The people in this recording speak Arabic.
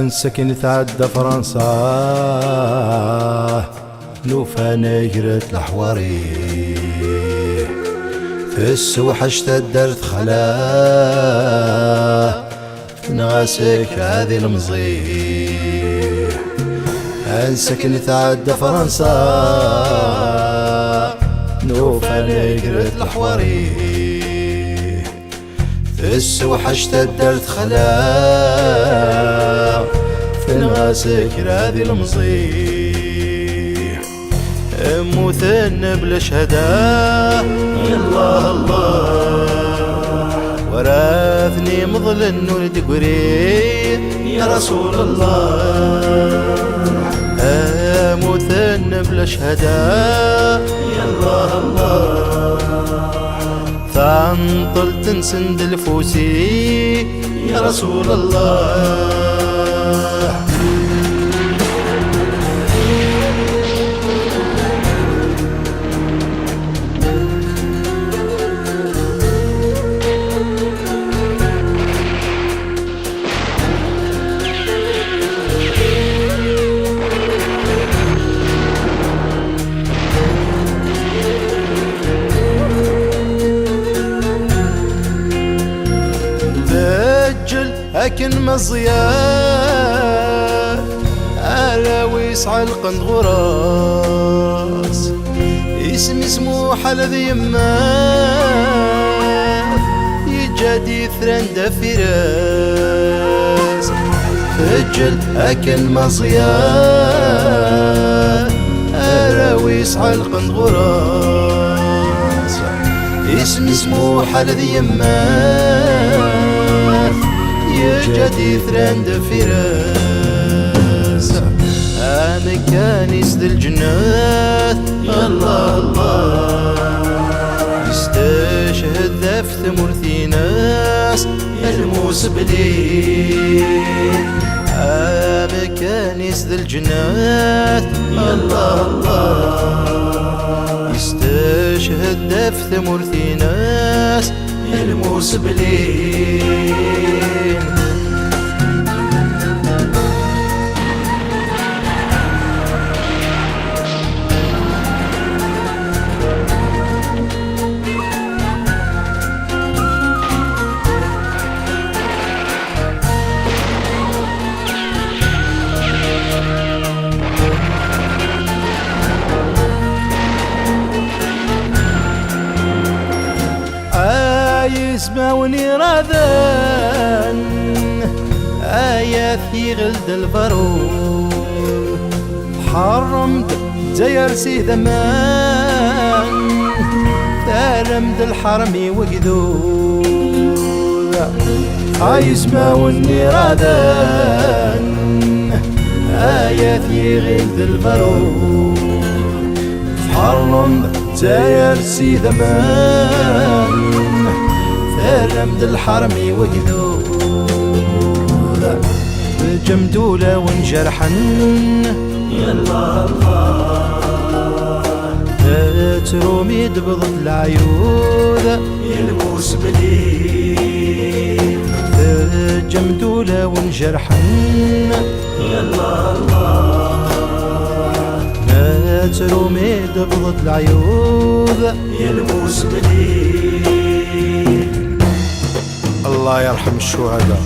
انسك نتعدى فرنسا نوفا نجرت الحواري في السوحة اشتدرت خلا نغاسك هذه المزيح انسك نتعدى فرنسا نوفا نجرت الحواري في السوحة اشتدرت خلا في نغاسك هذه المزيح موثن بلا شهادة الله الله ورثني مظل النور تقري يا رسول الله موثن بلا شهادة يا الله الله فانطل تنسند الفوسي يا رسول الله لكن مزيان ألا يسعى القند غراس اسمه حلذ يمان يجادي ثرند فراس فجل لكن مزيان ألا يسعى القند غراس اسمه حلذ يمان يجدي ثرند فراس أنا كانيس ذي الجنات الله الله يستشهد ذا في ثمرثي ناس الموس بليل أنا كانيس ذي الجنات الله الله يستشهد ذا في ثمرثي ناس الموس بليل يسمعوني راذان آيات في غلد البارود حرمت زيرسي ذمان تارمد الحرمي وقذود يسمعوني راذان آيات في غلد البارود حرمت زيرسي ذمان رمد الحرمي وقذود جمدولة ونجرحا يا الله الله ترومي دبضت العيود يلبوس بليل جمدولة ونجرحا يا الله الله ترومي دبضت العيود يلبوس بليل. الله يرحم الشهداء.